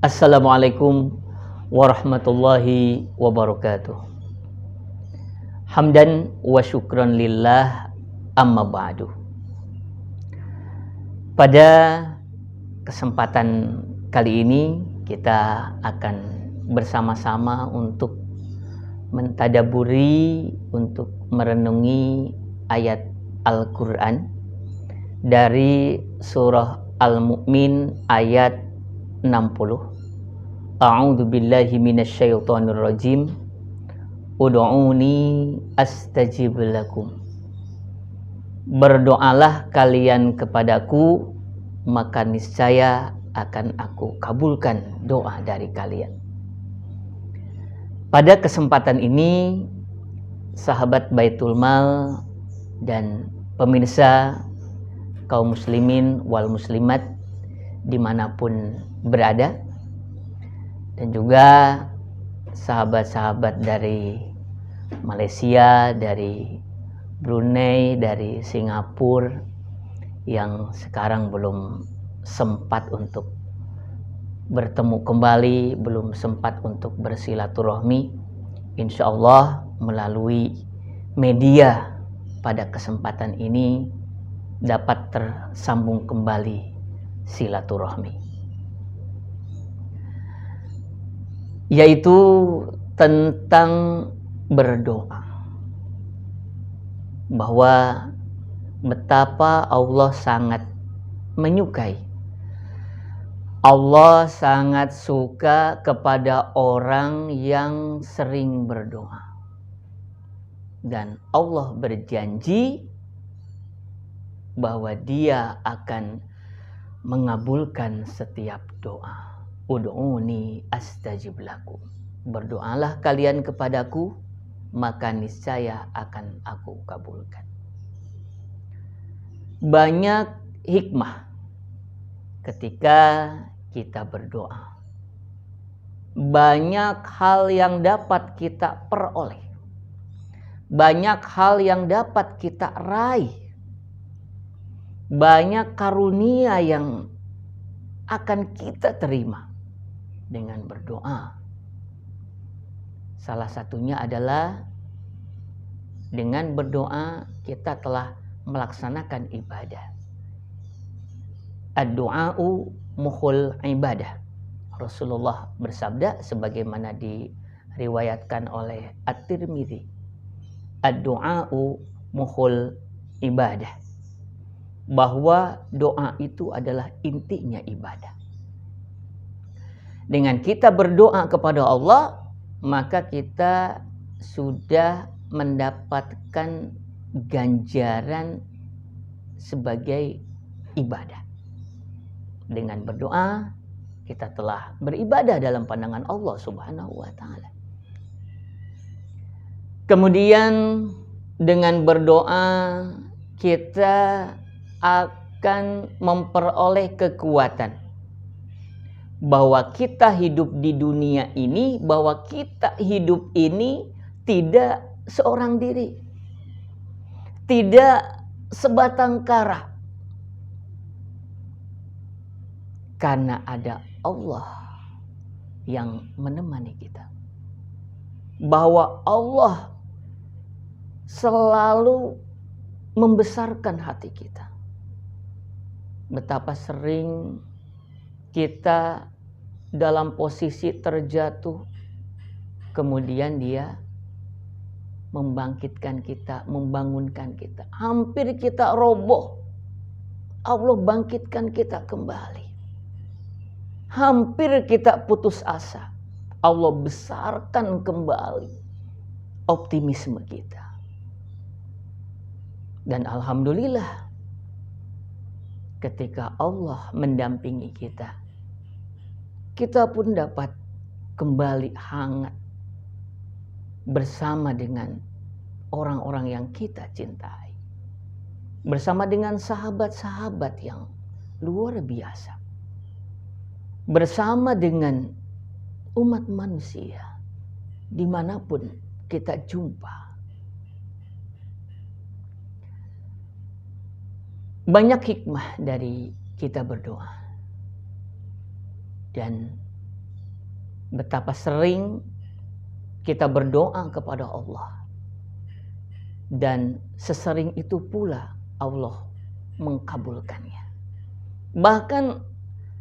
Assalamualaikum warahmatullahi wabarakatuh. Hamdan wa syukran lillah, amma ba'du. Pada kesempatan kali ini kita akan bersama-sama untuk mentadaburi, untuk merenungi ayat Al-Quran dari surah Al-Mu'min ayat 60. A'udzu billahi minasyaitonir rajim. Ud'uni astajib lakum. Berdoalah kalian kepadaku, maka niscaya akan aku kabulkan doa dari kalian. Pada kesempatan ini, sahabat Baitul Mal dan pemirsa kaum muslimin wal muslimat dimanapun berada, dan juga sahabat-sahabat dari Malaysia, dari Brunei, dari Singapura yang sekarang belum sempat untuk bertemu kembali, belum sempat untuk bersilaturahmi, insya Allah melalui media pada kesempatan ini dapat tersambung kembali silaturahmi, yaitu tentang berdoa, bahwa betapa Allah sangat menyukai, Allah sangat suka kepada orang yang sering berdoa, dan Allah berjanji bahwa Dia akan mengabulkan setiap doa. Ud'uni astajib lakum. Berdoalah kalian kepadaku, maka niscaya akan aku kabulkan. Banyak hikmah ketika kita berdoa. Banyak hal yang dapat kita peroleh. Banyak hal yang dapat kita raih. Banyak karunia yang akan kita terima dengan berdoa. Salah satunya adalah dengan berdoa kita telah melaksanakan ibadah. Ad-du'a'u mukhul ibadah. Rasulullah bersabda sebagaimana diriwayatkan oleh At-Tirmidzi. Ad-du'a'u mukhul ibadah. Bahwa doa itu adalah intinya ibadah. Dengan kita berdoa kepada Allah, maka kita sudah mendapatkan ganjaran sebagai ibadah. Dengan berdoa, kita telah beribadah dalam pandangan Allah Subhanahu wa Ta'ala. Kemudian dengan berdoa, kita akan memperoleh kekuatan bahwa kita hidup di dunia ini, bahwa kita hidup ini tidak seorang diri, tidak sebatang kara, karena ada Allah yang menemani kita, bahwa Allah selalu membesarkan hati kita. Betapa sering kita dalam posisi terjatuh, kemudian Dia membangkitkan kita, membangunkan kita. Hampir kita roboh, Allah bangkitkan kita kembali. Hampir kita putus asa, Allah besarkan kembali optimisme kita. Dan alhamdulillah, ketika Allah mendampingi kita, kita pun dapat kembali hangat bersama dengan orang-orang yang kita cintai, bersama dengan sahabat-sahabat yang luar biasa, bersama dengan umat manusia dimanapun kita jumpa. Banyak hikmah dari kita berdoa. Dan Betapa sering kita berdoa kepada Allah. Dan sesering itu pula Allah mengkabulkannya. Bahkan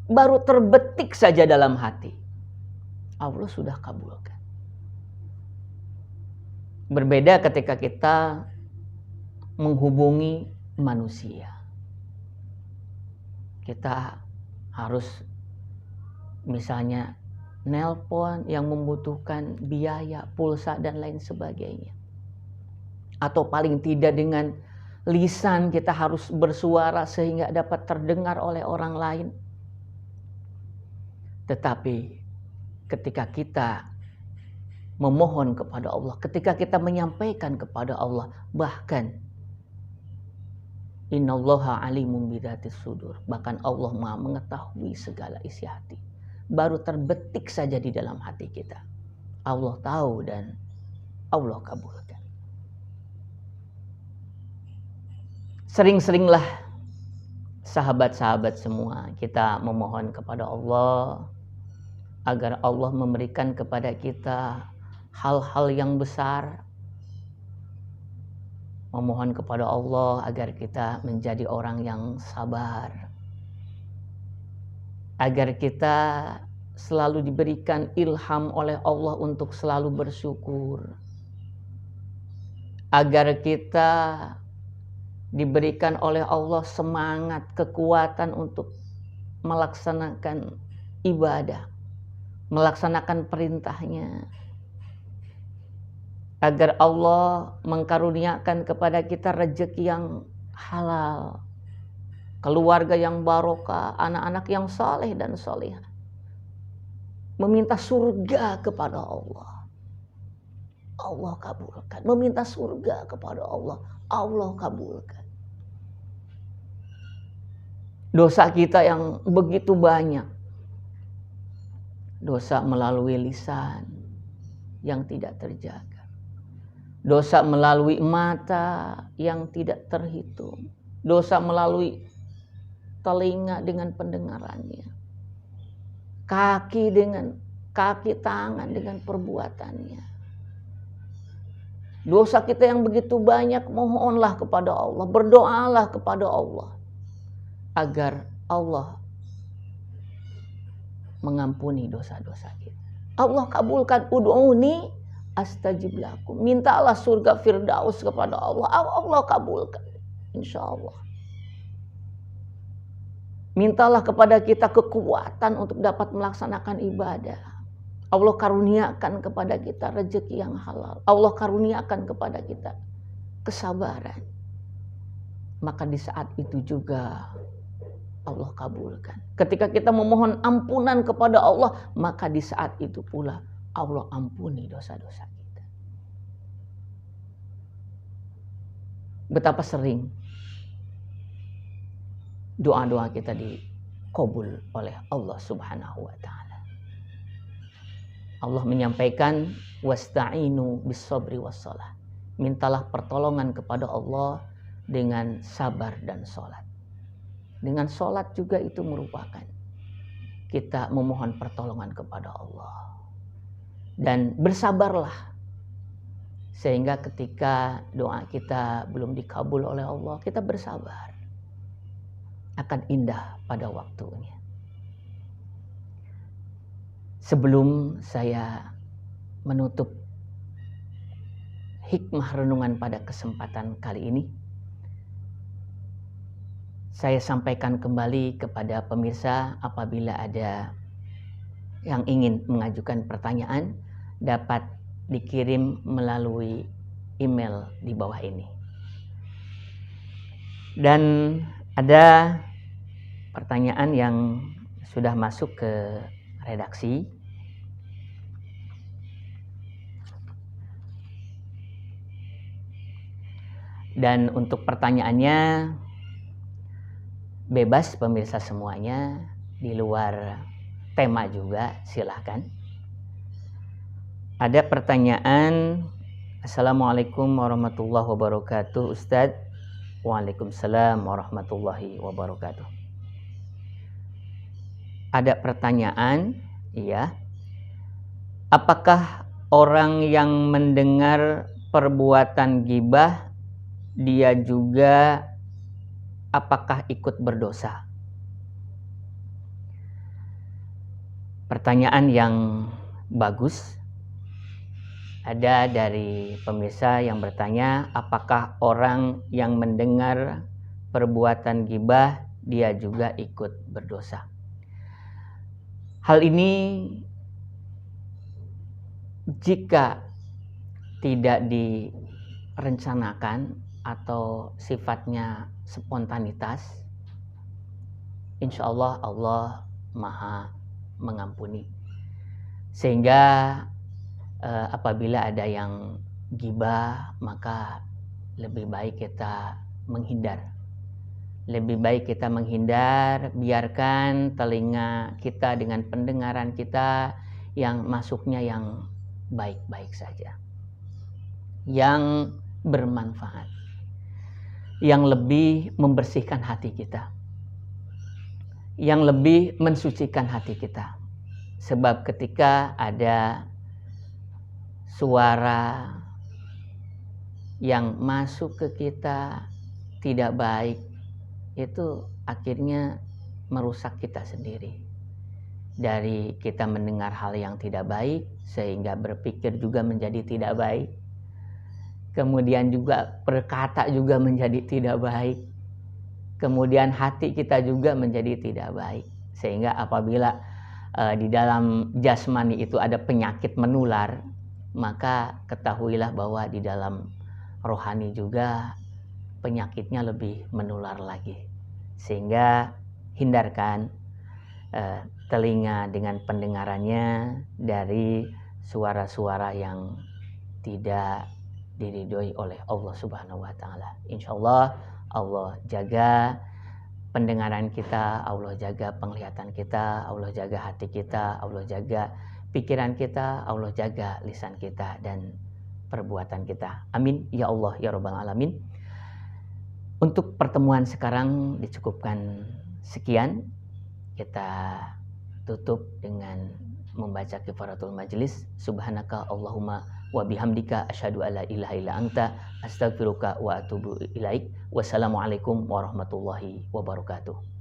baru terbetik saja dalam hati, Allah sudah kabulkan. Berbeda ketika kita menghubungi manusia. Kita harus misalnya nelpon yang membutuhkan biaya, pulsa dan lain sebagainya. Atau paling tidak dengan lisan kita harus bersuara sehingga dapat terdengar oleh orang lain. Tetapi ketika kita memohon kepada Allah, ketika kita menyampaikan kepada Allah, bahkan innallaha alimun bidatis sudur, bahkan Allah Maha mengetahui segala isi hati. Baru terbetik saja di dalam hati kita, Allah tahu dan Allah kabulkan. Sering-seringlah sahabat-sahabat semua kita memohon kepada Allah agar Allah memberikan kepada kita hal-hal yang besar. Memohon kepada Allah agar kita menjadi orang yang sabar. Agar kita selalu diberikan ilham oleh Allah untuk selalu bersyukur. Agar kita diberikan oleh Allah semangat, kekuatan untuk melaksanakan ibadah, melaksanakan perintahnya. Agar Allah mengkaruniakan kepada kita rezeki yang halal, keluarga yang barokah, anak-anak yang saleh dan salihah. Meminta surga kepada Allah, Allah kabulkan. Meminta surga kepada Allah, Allah kabulkan. Dosa kita yang begitu banyak, dosa melalui lisan yang tidak terjaga, dosa melalui mata yang tidak terhitung, dosa melalui telinga dengan pendengarannya, kaki tangan dengan perbuatannya. Dosa kita yang begitu banyak, mohonlah kepada Allah, berdoalah kepada Allah agar Allah mengampuni dosa-dosa kita. Allah kabulkan, ud'uni astajib lakum. Mintalah surga Firdaus kepada Allah, Allah kabulkan, insya Allah. Mintalah kepada kita kekuatan untuk dapat melaksanakan ibadah. Allah karuniakan kepada kita rezeki yang halal. Allah karuniakan kepada kita kesabaran. Maka di saat itu juga Allah kabulkan. Ketika kita memohon ampunan kepada Allah, maka di saat itu pula Allah ampuni dosa-dosa kita. Betapa sering doa-doa kita dikabul oleh Allah Subhanahu wa taala. Allah menyampaikan wasta'inu bis-sabri was-shalah. Mintalah pertolongan kepada Allah dengan sabar dan salat. Dengan salat juga itu merupakan kita memohon pertolongan kepada Allah. Dan bersabarlah sehingga ketika doa kita belum dikabul oleh Allah, kita bersabar. Akan indah pada waktunya. Sebelum saya menutup hikmah renungan pada kesempatan kali ini, saya sampaikan kembali kepada pemirsa, apabila ada yang ingin mengajukan pertanyaan dapat dikirim melalui email di bawah ini. Dan ada pertanyaan yang sudah masuk ke redaksi. Dan untuk pertanyaannya bebas pemirsa semuanya, di luar tema juga silahkan. Ada pertanyaan, Assalamualaikum warahmatullahi wabarakatuh Ustadz. Waalaikumsalam warahmatullahi wabarakatuh. Ada pertanyaan, iya. Apakah orang yang mendengar perbuatan ghibah dia juga apakah ikut berdosa? Pertanyaan yang bagus. Ada dari pemirsa yang bertanya, apakah orang yang mendengar perbuatan ghibah dia juga ikut berdosa? Hal ini jika tidak direncanakan atau sifatnya spontanitas, insya Allah Allah Maha mengampuni. Sehingga apabila ada yang ghibah, maka lebih baik kita menghindar. Lebih baik kita menghindar, biarkan telinga kita dengan pendengaran kita yang masuknya yang baik-baik saja, yang bermanfaat, yang lebih membersihkan hati kita, yang lebih mensucikan hati kita. Sebab ketika ada suara yang masuk ke kita tidak baik, itu akhirnya merusak kita sendiri. Dari kita mendengar hal yang tidak baik sehingga berpikir juga menjadi tidak baik, kemudian juga berkata juga menjadi tidak baik, kemudian hati kita juga menjadi tidak baik. Sehingga apabila di dalam jasmani itu ada penyakit menular, maka ketahuilah bahwa di dalam rohani juga penyakitnya lebih menular lagi. Sehingga hindarkan telinga dengan pendengarannya dari suara-suara yang tidak diridhoi oleh Allah Subhanahu wa taala. Insyaallah Allah jaga pendengaran kita, Allah jaga penglihatan kita, Allah jaga hati kita, Allah jaga pikiran kita, Allah jaga lisan kita dan perbuatan kita. Amin ya Allah ya rabbal alamin. Untuk pertemuan sekarang dicukupkan sekian. Kita tutup dengan membaca kifaratul majlis. Subhanaka Allahumma wa bihamdika asyhadu alla ilaha illa anta astaghfiruka wa atubu ilaik. Wassalamualaikum warahmatullahi wabarakatuh.